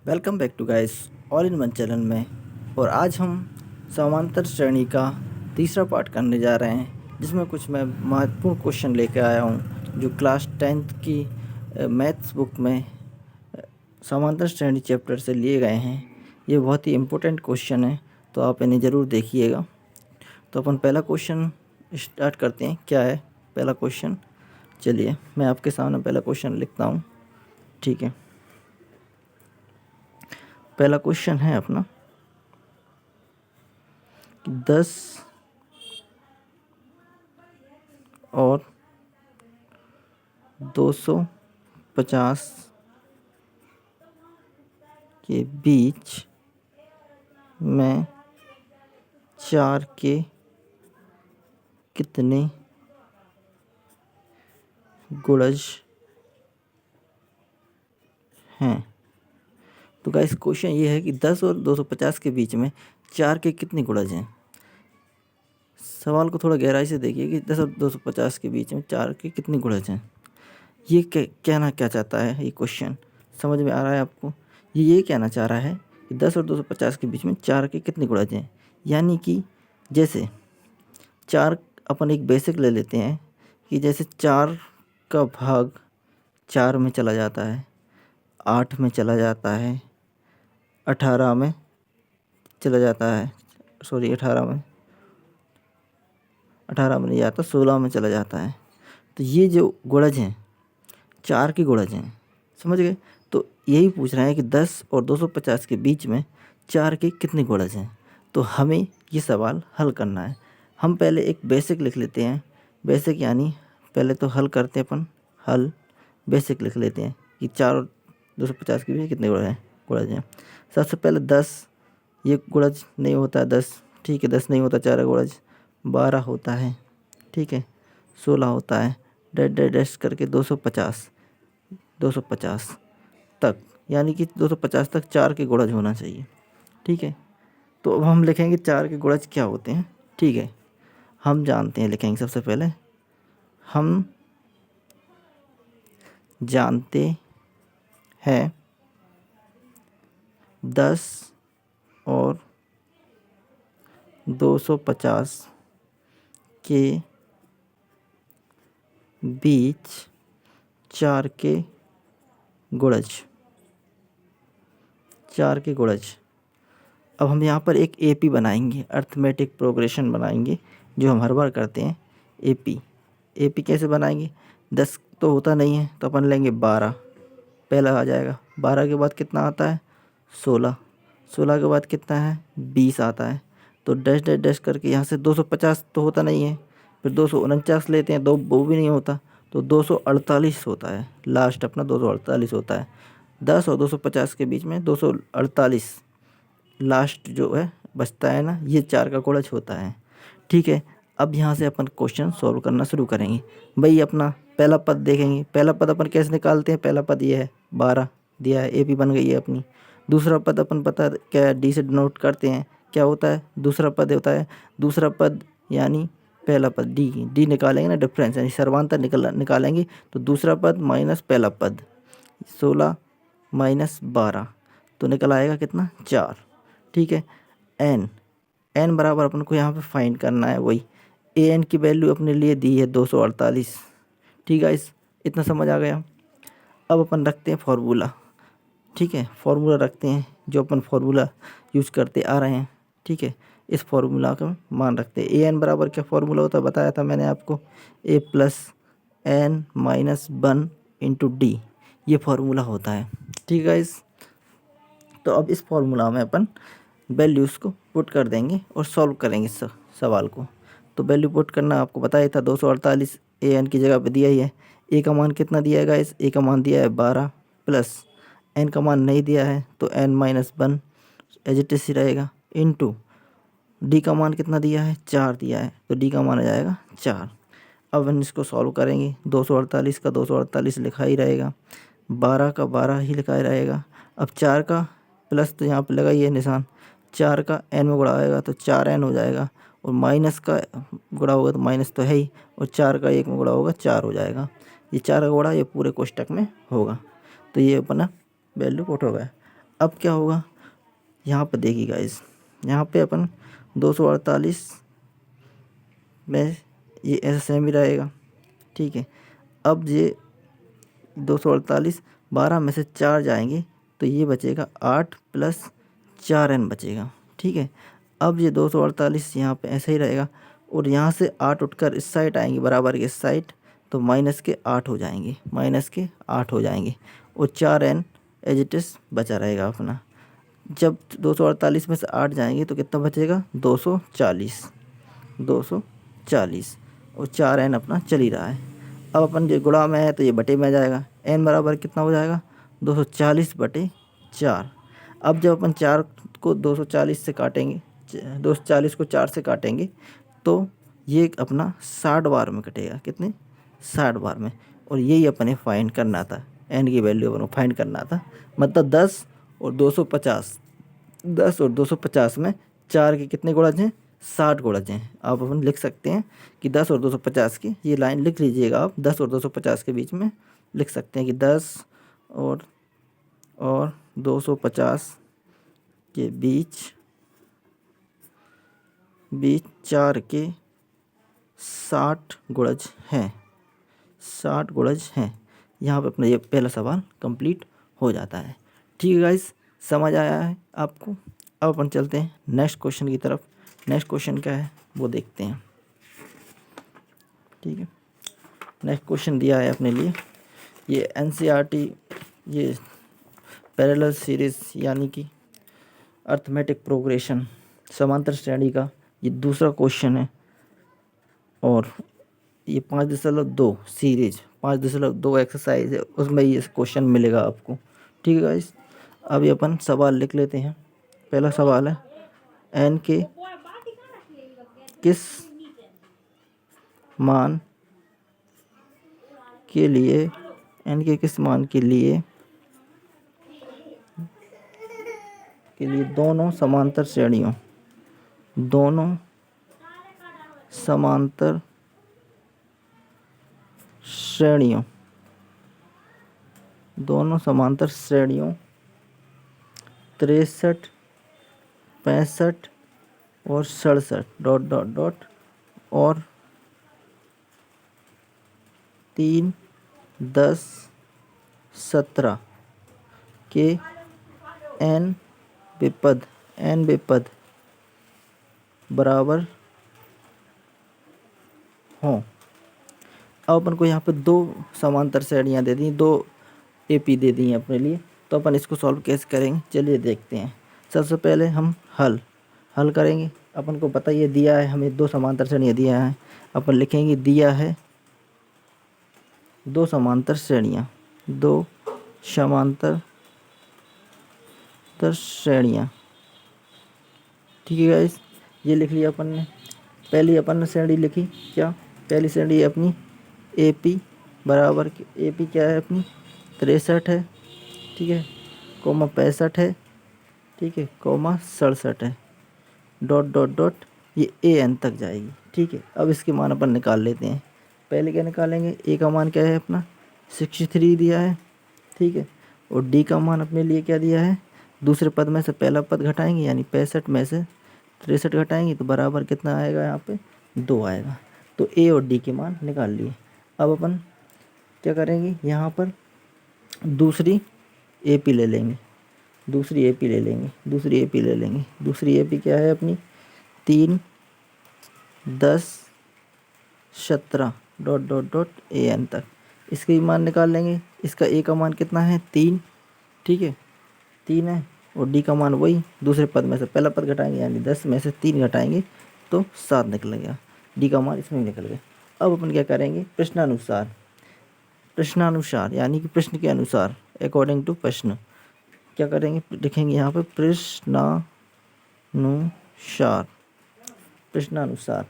Welcome back to guys all in one channel में। और आज हम समांतर श्रेणी का तीसरा पार्ट करने जा रहे हैं, जिसमें कुछ मैं महत्वपूर्ण क्वेश्चन लेकर आया हूं जो क्लास 10th की मैथ्स बुक में समांतर श्रेणी चैप्टर से लिए गए हैं। ये बहुत ही इम्पोर्टेंट क्वेश्चन है, तो आप इन्हें ज़रूर देखिएगा। तो अपन पहला क्वेश्चन स्टार्ट करते हैं। क्या है पहला क्वेश्चन? चलिए मैं आपके सामने पहला क्वेश्चन लिखता हूँ। ठीक है, पहला क्वेश्चन है अपना 10 और 250 के बीच में 4 के कितने गुणज हैं। तो गाइस क्वेश्चन ये है कि 10 और 250 के बीच में 4 के कितने गुणज हैं। सवाल को थोड़ा गहराई से देखिए कि 10 और 250 के बीच में 4 के कितने गुणज हैं। ये कहना क्या चाहता है? ये क्वेश्चन समझ में आ रहा है आपको? ये कहना चाह रहा है कि 10 और 250 के बीच में 4 के कितने गुणज हैं। यानी कि जैसे 4 अपन एक बेसिक ले लेते हैं कि जैसे 4 का भाग 4 में चला जाता है, 8 में चला जाता है, 18 में चला जाता है, सॉरी 18 में नहीं जाता, 16 में चला जाता है। तो ये जो गुणज हैं 4 के गुणज हैं, समझ गए? तो यही पूछ रहे हैं कि 10 और 250 के बीच में 4 के कितने गुणज हैं। तो हमें ये सवाल हल करना है। हम पहले एक बेसिक लिख लेते हैं। बेसिक यानी पहले तो हल करते हैं अपन। हल बेसिक लिख लेते हैं कि 4 और 250 के बीच कितने गुणज हैं। सबसे पहले 10, ये गुणज नहीं होता है 10, ठीक है, 10 नहीं होता 4 का गुणज। 12 होता है, ठीक है, 16 होता है, डैश डैश डैश करके 250 तक, यानी कि 250 तक 4 के गुणज होना चाहिए। ठीक है, तो अब हम लिखेंगे 4 के गुणज क्या होते हैं। ठीक है, हम जानते हैं, लिखेंगे सबसे पहले हम जानते हैं 10 और 250 के बीच 4 के गुणज। 4 के गुणज। अब हम यहाँ पर एक एपी बनाएंगे, अर्थमेटिक प्रोग्रेशन बनाएंगे, जो हम हर बार करते हैं। एपी कैसे बनाएंगे? 10 तो होता नहीं है, तो अपन लेंगे 12, पहला आ जाएगा। 12 के बाद कितना आता है? 16। 16 के बाद कितना है? 20 आता है। तो डैश डैश डैश करके यहाँ से 250 तो होता नहीं है, फिर 249 लेते हैं, दो वो भी नहीं होता, तो 248 होता है। लास्ट अपना 248 होता है। 10 और 250 के बीच में 248 लास्ट जो है बचता है ना, ये 4 का गुणज होता है। ठीक है, अब यहाँ से अपन क्वेश्चन सॉल्व करना शुरू करेंगे। भाई अपना पहला पद देखेंगे। पहला पद अपन कैसे निकालते हैं? पहला पद ये है, 12 दिया है, एपी बन गई है अपनी। दूसरा पद अपन पता क्या डी से डिनोट करते हैं, क्या होता है? दूसरा पद होता है। दूसरा पद यानी पहला पद, डी निकालेंगे ना, डिफरेंस यानी सर्वांतर निकालेंगे, तो दूसरा पद माइनस पहला पद, 16 माइनस 12, तो निकल आएगा कितना? 4। ठीक है, एन बराबर अपन को यहाँ पे फाइंड करना है। वही ए एन की वैल्यू अपने लिए दी है 248। ठीक है, इतना समझ आ गया। अब अपन रखते हैं फॉर्मूला। ठीक है, फॉर्मूला रखते हैं, जो अपन फॉर्मूला यूज करते आ रहे हैं। ठीक है, इस फॉर्मूला का मान रखते हैं। ए एन बराबर क्या फॉर्मूला होता है बताया था मैंने आपको, A plus n minus 1 into D, ये फॉर्मूला होता है। ठीक है गाइस, तो अब इस फॉर्मूला में अपन वैल्यूज़ को पुट कर देंगे और सॉल्व करेंगे सवाल को। तो वैल्यू पुट करना आपको बताया था, 248 ए एन की जगह पे दिया ही है। ए का मान कितना दिया है गाइस? ए का मान दिया है 12, प्लस एन का मान नहीं दिया है तो n minus 1 as it is रहेगा, इनटू डी का मान कितना दिया है? 4 दिया है, तो डी का मान आ जाएगा 4। अब हम इसको सॉल्व करेंगे। 248 का 248 लिखा ही रहेगा, 12 का 12 ही लिखा ही रहेगा। अब 4 का प्लस तो यहाँ पे लगा ही है निशान, 4 का एन में गुणा आएगा तो 4n हो जाएगा, और माइनस का गुणा होगा तो माइनस तो है ही, और 4 का 1 में गुणा होगा 4 हो जाएगा। ये 4 का गुणा ये पूरे कोष्टक में होगा, तो ये अपना वैल्यू पुट हो गया। अब क्या होगा, यहाँ पर देखिए गाइस, यहाँ पे अपन 248 में ये ऐसा सेम ही रहेगा, ठीक है। अब ये 248 12 में से 4 जाएंगे तो ये बचेगा 8 प्लस 4n बचेगा, ठीक है। अब ये 248 यहाँ पे ऐसे ही रहेगा और यहाँ से 8 उठकर इस साइड आएंगे बराबर के इस साइड, तो माइनस के 8 हो जाएंगे, माइनस के 8 हो जाएंगे और 4n एज इट इज़ बचा रहेगा अपना। जब 248 में से 8 जाएंगे तो कितना बचेगा, 240, 240 और 4n अपना चल ही रहा है। अब अपन जो गुणा में है तो ये बटे में आ जाएगा, n बराबर कितना हो जाएगा, 240/4। अब जब अपन 4 को 240 से काटेंगे, 240 को 4 से काटेंगे तो ये अपना 60 बार में कटेगा, कितने, 60 बार में। और यही अपने फाइंड करना था, n की वैल्यू अपन को फाइंड करना था, मतलब 10 और 250, 10 और 250 में 4 के कितने गुणज हैं, 60 गुणज हैं। आप अपन लिख सकते हैं कि 10 और 250 की ये लाइन लिख लीजिएगा आप, 10 और 250 के बीच में लिख सकते हैं कि 10 और 250 के बीच 4 के 60 गुणज हैं, 60 गुणज हैं। यहाँ पे अपना ये पहला सवाल कंप्लीट हो जाता है, ठीक है गाइस, समझ आया है आपको। अब अपन चलते हैं नेक्स्ट क्वेश्चन की तरफ। नेक्स्ट क्वेश्चन क्या है वो देखते हैं, ठीक है। नेक्स्ट क्वेश्चन दिया है अपने लिए, ये NCERT ये पैरेलल सीरीज़ यानी कि अर्थमेटिक प्रोग्रेशन समांतर श्रेणी का ये दूसरा क्वेश्चन है और ये 5.2 सीरीज 5.2 एक्सरसाइज है, उसमें ये क्वेश्चन मिलेगा आपको, ठीक है गाइस। अभी अपन सवाल लिख लेते हैं। पहला सवाल है, n के किस मान के लिए, n के किस मान के लिए दोनों समांतर श्रेणियों दोनों समांतर श्रेणियों 63, 65 और 67 ... और 3, 10, 17 के n विपद बराबर हों। अब अपन को यहाँ पे 2 समांतर श्रेणियाँ दे दी, 2 AP दे दी हैं अपने लिए, तो अपन इसको सॉल्व कैसे करेंगे चलिए देखते हैं। सबसे पहले हम हल करेंगे। अपन को पता ये दिया है हमें 2 समांतर श्रेणियाँ दिया है, अपन लिखेंगे दिया है 2 समांतर श्रेणियाँ, 2 समांतर श्रेणियाँ, ठीक है गाइस। ये लिख लिया अपन ने। पहली अपन ने श्रेणी लिखी, क्या, पहली श्रेणी अपनी AP बराबर, AP क्या है अपनी 63 है, ठीक है, कोमा 65 है, ठीक है, कोमा 67 है, ... ये AN तक जाएगी, ठीक है। अब इसके मान अपन निकाल लेते हैं। पहले क्या निकालेंगे, A का मान क्या है अपना 63 दिया है, ठीक है, और D का मान अपने लिए क्या दिया है, दूसरे पद में से पहला पद घटाएंगे यानी 65 में से 63 घटाएंगे तो बराबर कितना आएगा, यहाँ पे 2 आएगा। तो A और D के मान निकाल लिए। अब अपन क्या करेंगे, यहाँ पर दूसरी AP ले लेंगे, दूसरी AP ले लेंगे। दूसरी AP क्या है अपनी 3, 10, 17 ... AN तक, इसके मान निकाल लेंगे। इसका A का मान कितना है 3, ठीक है, 3 है, और D का मान वही, दूसरे पद में से पहला पद घटाएंगे यानी 10 में से 3 घटाएंगे तो 7 निकलेगा, D का मान इसमें निकल गया। अब अपन क्या करेंगे, प्रश्नानुसार यानी कि प्रश्न के अनुसार, अकॉर्डिंग टू प्रश्न क्या करेंगे, लिखेंगे यहाँ पे प्रश्नानुसार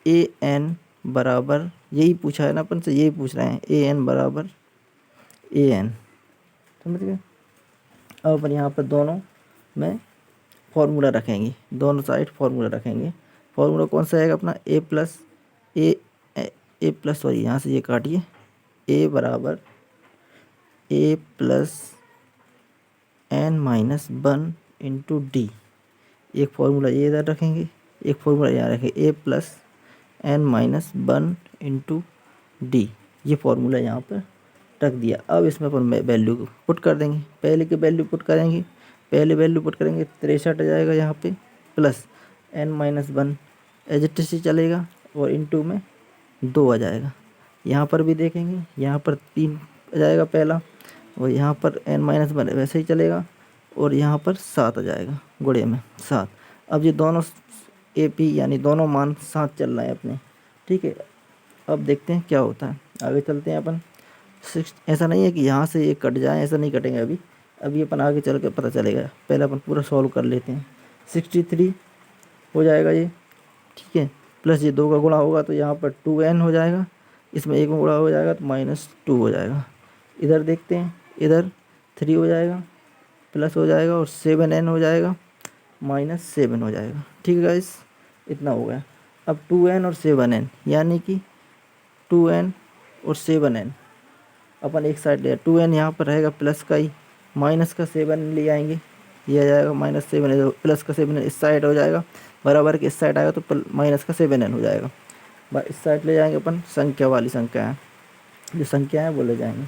AN बराबर, यही पूछा है ना अपन से, यही पूछ रहे हैं, AN बराबर AN, समझ गए। अब अपन यहाँ पर दोनों में फॉर्मूला रखेंगे, दोनों साइड फॉर्मूला रखेंगे। फॉर्मूला कौन सा आएगा अपना A प्लस सॉरी यहाँ से ये काटिए, A बराबर A plus n minus one into D. एक फार्मूला ये इधर रखेंगे, एक फार्मूला यहाँ रखेंगे, A plus n minus one into D. ये फार्मूला यहाँ पर रख दिया। अब इसमें अपन वैल्यू पुट कर देंगे, पहले की वैल्यू पुट करेंगे, पहले वैल्यू पुट करेंगे 63 आ जाएगा यहाँ पे, प्लस एन माइनस वन एजिटिव चलेगा और इंटू में 2 आ जाएगा। यहाँ पर भी देखेंगे, यहाँ पर 3 आ जाएगा पहला, और यहाँ पर एन माइनस वन वैसे ही चलेगा, और यहाँ पर 7 आ जाएगा गुणे में 7। अब ये दोनों ए पी यानी दोनों मान 7 चल रहे हैं अपने, ठीक है। अब देखते हैं क्या होता है, आगे चलते हैं अपन। ऐसा नहीं है कि यहाँ से ये कट जाए, ऐसा नहीं कटेंगे अभी अपन आगे चल के पता चलेगा। पहले अपन पूरा सॉल्व कर लेते हैं। 63 हो जाएगा ये, ठीक है, प्लस ये 2 का गुणा होगा तो यहाँ पर 2n हो जाएगा, इसमें 1 में गुणा हो जाएगा तो -2 हो जाएगा। इधर देखते हैं, इधर 3 हो जाएगा, प्लस हो जाएगा, और 7n हो जाएगा, -7 हो जाएगा। ठीक है गाइस, इतना हो गया। अब 2n और 7n यानी कि 2n और 7n अपन एक साइड ले, 2n यहाँ पर रहेगा प्लस का ही, माइनस का 7 ले आएंगे, ये आ जाएगा -7, प्लस का 7 इस साइड हो जाएगा, बराबर के इस साइड आएगा तो माइनस का 7n हो जाएगा। इस साइड ले जाएंगे अपन, संख्या वाली संख्या है, जो संख्या है वो ले जाएंगे,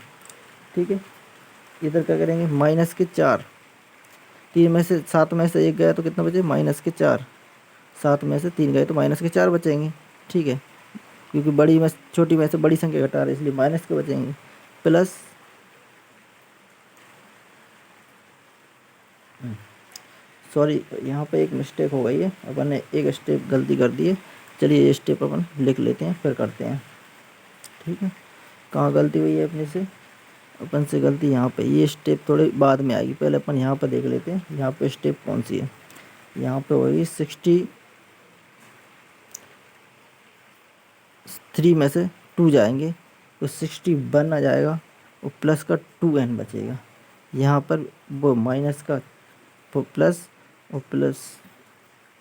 ठीक है। इधर क्या करेंगे, माइनस के 4, 3 में से 7 में से 1 गया तो कितना बचे, -4, 7 में से 3 गए तो -4 बचेंगे, ठीक है, क्योंकि बड़ी में छोटी में से बड़ी संख्या घटा रहे इसलिए माइनस के बचेंगे, प्लस सॉरी यहाँ पे एक मिस्टेक हो गई है, अपन ने एक स्टेप गलती कर दी है। चलिए ये स्टेप अपन लिख लेते हैं फिर करते हैं, ठीक है। कहाँ गलती हुई है अपने से, अपन से गलती यहाँ पे, ये स्टेप थोड़े बाद में आएगी, पहले अपन यहाँ पर देख लेते हैं यहाँ पे स्टेप कौन सी है। यहाँ पे होगी 63 में से 2 जाएंगे तो 61 आ जाएगा, और प्लस का 2n बचेगा। यहाँ पर वो माइनस का प्लस और प्लस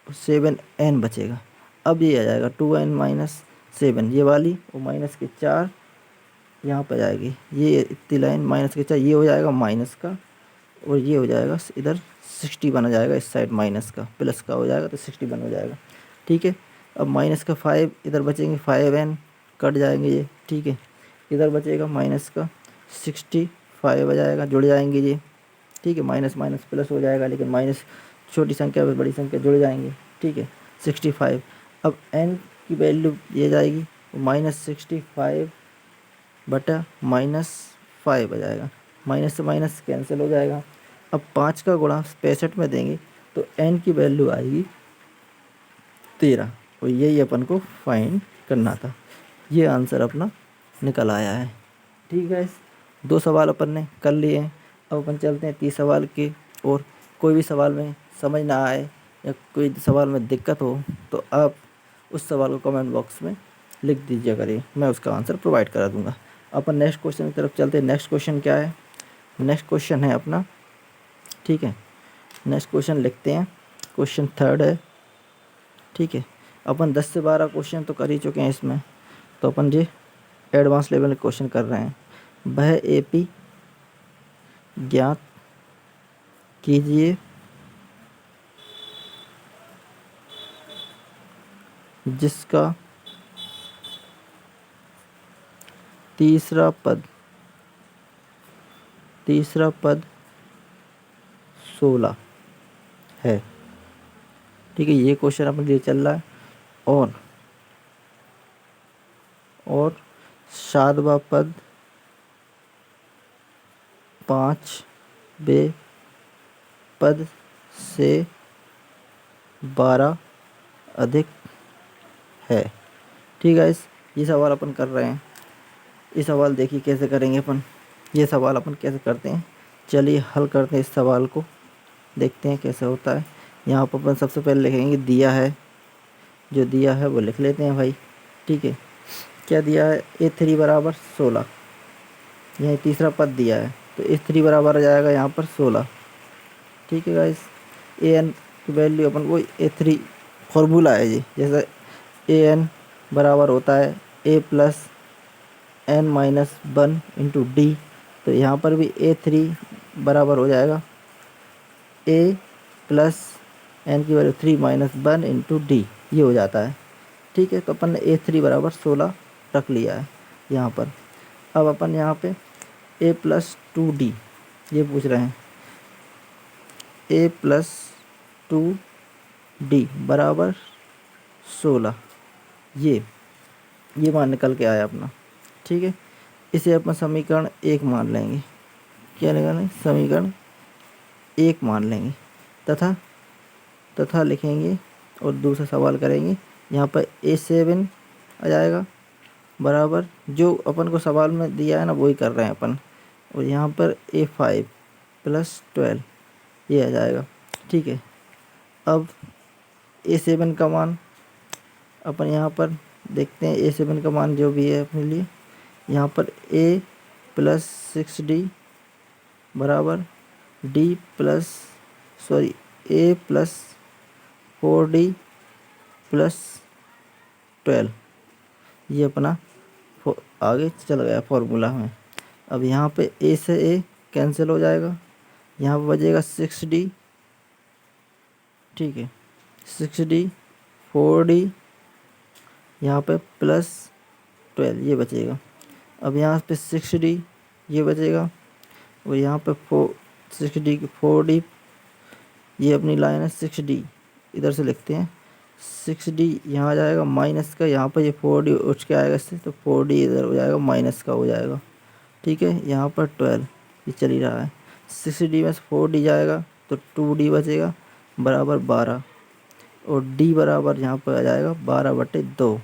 7n बचेगा। अब ये आ जाएगा 2n माइनस 7, ये वाली, और माइनस के 4 यहाँ पर जाएगी, ये इतनी लाइन माइनस के 4, ये हो जाएगा माइनस का, और ये हो जाएगा इधर 61 आ जाएगा, इस साइड माइनस का, प्लस का हो जाएगा तो 61 हो जाएगा, ठीक है। अब माइनस का 5 इधर बचेंगे, 5n कट जाएंगे ये, ठीक है। इधर बचेगा माइनस का 65 आ जाएगा, जुड़ जाएंगे ये, ठीक है, माइनस माइनस प्लस हो जाएगा, लेकिन माइनस छोटी संख्या और बड़ी संख्या जुड़ जाएंगे, ठीक है, 65। अब n की वैल्यू ये जाएगी -65 बटा -5 आ जाएगा, माइनस से माइनस कैंसिल हो जाएगा। अब 5 का गुणा 65 में देंगे तो n की वैल्यू आएगी 13, और यही अपन को फाइंड करना था। ये आंसर अपना निकल आया है, ठीक है। 2 सवाल अपन ने कर लिए हैं। अब अपन चलते हैं 30 सवाल के, और कोई भी सवाल में समझ ना आए या कोई सवाल में दिक्कत हो तो आप उस सवाल को कमेंट बॉक्स में लिख दीजिए करिए, मैं उसका आंसर प्रोवाइड करा दूंगा। अपन नेक्स्ट क्वेश्चन की तरफ चलते हैं। नेक्स्ट क्वेश्चन क्या है, नेक्स्ट क्वेश्चन है अपना, ठीक है, नेक्स्ट क्वेश्चन लिखते हैं, क्वेश्चन 3 है, ठीक है। अपन 10 से 12 क्वेश्चन तो कर ही चुके हैं इसमें, तो अपन जी एडवांस लेवल के क्वेश्चन कर रहे हैं। वह एपी ज्ञात कीजिए जिसका तीसरा पद 16 है, ठीक है। ये क्वेश्चन अपने लिए चल रहा है। और 7वां पद 5वें पद से 12 अधिक है, ठीक है। ये सवाल अपन कर रहे हैं। ये सवाल देखिए कैसे करेंगे अपन, ये सवाल अपन कैसे करते हैं, चलिए हल करते हैं इस सवाल को, देखते हैं कैसे होता है। यहाँ पर अपन सबसे पहले लिखेंगे दिया है, जो दिया है वो लिख लेते हैं भाई, ठीक है। क्या दिया है, A3 बराबर 16, यह तीसरा पद दिया है तो A3 बराबर आ जाएगा यहाँ पर 16, ठीक है गाइस। an की वैल्यू अपन वो A3 फॉर्मूला है जी, जैसे an बराबर होता है a plus n minus 1 into D, तो यहाँ पर भी A3 बराबर हो जाएगा ए प्लस एन की वैल्यू 3 माइनस 1 इंटू डी, ये हो जाता है। ठीक है, तो अपन ने A3 बराबर 16 रख लिया है यहाँ पर। अब अपन यहाँ पे a प्लस 2d ये पूछ रहे हैं, a प्लस 2d बराबर 16, ये मान निकल के आया अपना। ठीक है, इसे अपन समीकरण 1 मान लेंगे। क्या निकालेंगे? समीकरण 1 मान लेंगे तथा लिखेंगे और दूसरा सवाल करेंगे। यहाँ पर A7 आ जाएगा बराबर, जो अपन को सवाल में दिया है ना वही कर रहे हैं अपन, और यहाँ पर A5 प्लस 12 ये आ जाएगा। ठीक है, अब A7 का मान अपन यहाँ पर देखते हैं। A7 का मान जो भी है अपने लिए, यहाँ पर A प्लस 6D बराबर A प्लस 4D प्लस 12, ये अपना आगे चल गया फॉर्मूला में। अब यहाँ पे A से A कैंसिल हो जाएगा, यहाँ पर बचेगा 6D। ठीक है, 6D 4D यहाँ पे प्लस 12 ये बचेगा। अब यहाँ पे 6D ये बचेगा, और यहाँ पे 6D 4D ये अपनी लाइन है 6D, इधर से लिखते हैं 6D यहाँ आ जाएगा माइनस का, यहाँ पर ये 4D उठ के आएगा इससे, तो 4D इधर हो जाएगा माइनस का हो जाएगा। ठीक है, यहाँ पर 12 ये चल ही रहा है, 6D में से 4D जाएगा तो 2D बचेगा बराबर 12, और D बराबर यहाँ पर आ जाएगा 12/2,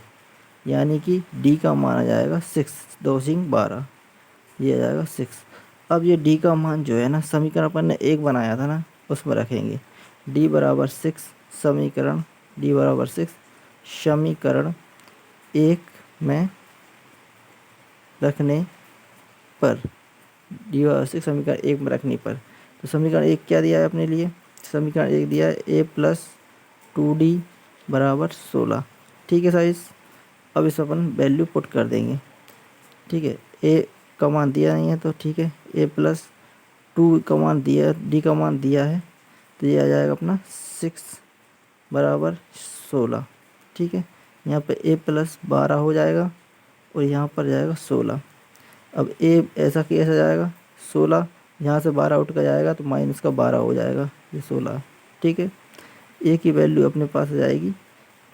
यानी कि D का मान आ जाएगा 6, 2 सिंग 12, ये आ जाएगा 6। अब ये D का मान जो है ना, समीकरण अपन ने 1 बनाया था ना उसमें रखेंगे। D बराबर 6 समीकरण समीकरण 1 में रखने पर, D बराबर 6 समीकरण 1 में रखने पर, तो समीकरण 1 क्या दिया है अपने लिए? समीकरण 1 दिया है A प्लस 2D बराबर 16। ठीक है साइज, अब इस अपन वैल्यू पुट कर देंगे। ठीक है, A का मान दिया नहीं है तो ठीक है, A प्लस 2 का मान दिया, D का मान दिया है, तो ये आ जाएगा अपना 6 बराबर 16। ठीक है, यहाँ पे A प्लस 12 हो जाएगा और यहाँ पर जाएगा 16। अब A ऐसा कि ऐसा जाएगा 16, यहाँ से 12 उठ कर जाएगा तो माइनस का 12 हो जाएगा, ये 16। ठीक है, A की वैल्यू अपने पास आ जाएगी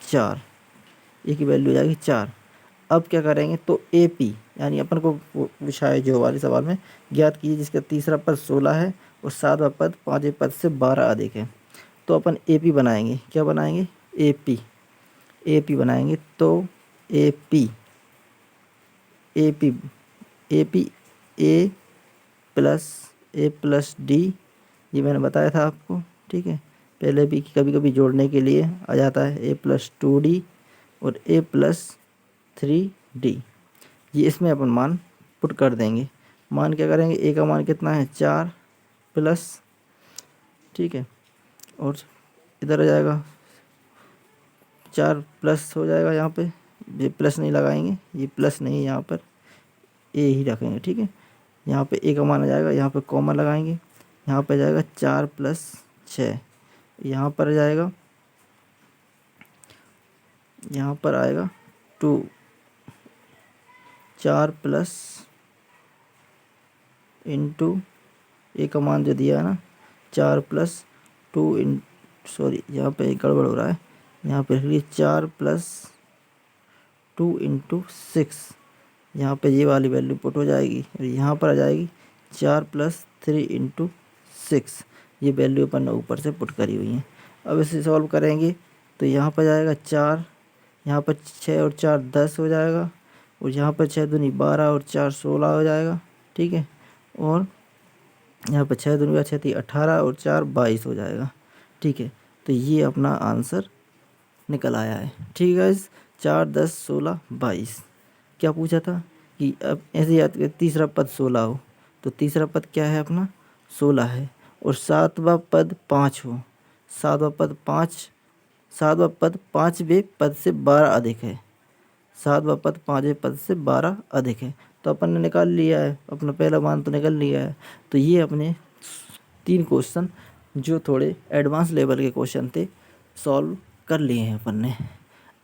4, A की वैल्यू आ जाएगी 4। अब क्या करेंगे, तो AP यानी अपन को पूछा है जो वाले सवाल में, ज्ञात कीजिए जिसका तीसरा पद 16 है और सातवां पद पाँचवें पद से 12 अधिक है। तो अपन AP बनाएंगे। क्या बनाएंगे? AP बनाएंगे। तो AP A प्लस D, ये मैंने बताया था आपको। ठीक है, पहले भी कभी कभी जोड़ने के लिए आ जाता है A प्लस 2D और A प्लस 3D, ये इसमें अपन मान पुट कर देंगे। मान क्या करेंगे, A का मान कितना है 4 प्लस, ठीक है, और इधर आ जाएगा 4 प्लस हो जाएगा, यहाँ पे ये प्लस नहीं लगाएंगे, ये प्लस नहीं, यहाँ पर A ही रखेंगे। ठीक है, यहाँ पे A का मान आ जाएगा, यहाँ पे कॉमा लगाएंगे, यहाँ पे आ जाएगा 4 प्लस 6, यहाँ पर आ जाएगा, यहाँ पर आएगा 2, 4 प्लस इंटू A का मान जो दिया है ना 4 प्लस 2 इन, सॉरी यहाँ पे गड़बड़ हो रहा है, यहाँ पे लिखिए 4 प्लस 2 इंटू 6, यहाँ पे ये वाली वैल्यू पुट हो जाएगी और यहाँ पर आ जाएगी 4 प्लस 3 इंटू 6, ये वैल्यू अपन ने ऊपर से पुट करी हुई है। अब इसे सॉल्व करेंगे तो यहाँ पर जाएगा 4, यहाँ पर 6 और 4 10 हो जाएगा, और यहाँ पर 6 दूनी 12 और 4 16 हो जाएगा। ठीक है, और यहाँ पर 6 दूनी 6 थी 18 और 4 22 हो जाएगा। ठीक है, तो ये अपना आंसर निकल आया है। ठीक है, 4 10 16 22। क्या पूछा था कि अब ऐसे याद करें, तीसरा पद 16 हो तो तीसरा पद क्या है अपना 16 है, और सातवां पद 5 हो, सातवां पद पाँचवें पद से 12 अधिक है, सातवां पद पाँचवें पद से 12 अधिक है। तो अपन ने निकाल लिया है, अपना पहला मान तो निकल लिया है। तो ये अपने 3 क्वेश्चन जो थोड़े एडवांस लेवल के क्वेश्चन थे सॉल्व कर लिए हैं अपन ने।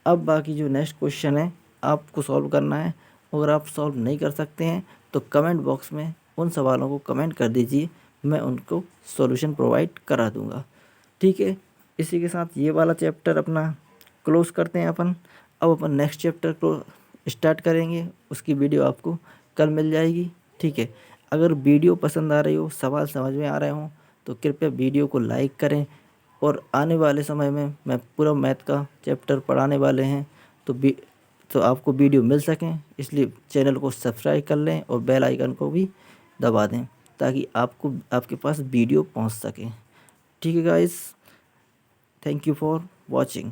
अब बाकी जो नेक्स्ट क्वेश्चन है आपको सॉल्व करना है। अगर आप सॉल्व नहीं कर सकते हैं तो कमेंट बॉक्स में उन सवालों को कमेंट कर दीजिए, मैं उनको सॉल्यूशन प्रोवाइड करा दूंगा। ठीक है, इसी के साथ ये वाला चैप्टर अपना क्लोज करते हैं अपन। अब अपन नेक्स्ट चैप्टर को स्टार्ट करेंगे, उसकी वीडियो आपको कल मिल जाएगी। ठीक है, अगर वीडियो पसंद आ रही हो, सवाल समझ में आ रहे हों तो कृपया वीडियो को लाइक करें। और आने वाले समय में मैं पूरा मैथ का चैप्टर पढ़ाने वाले हैं, तो आपको वीडियो मिल सकें इसलिए चैनल को सब्सक्राइब कर लें और बेल आइकन को भी दबा दें ताकि आपको आपके पास वीडियो पहुंच सके। ठीक है guys, thank you for watching.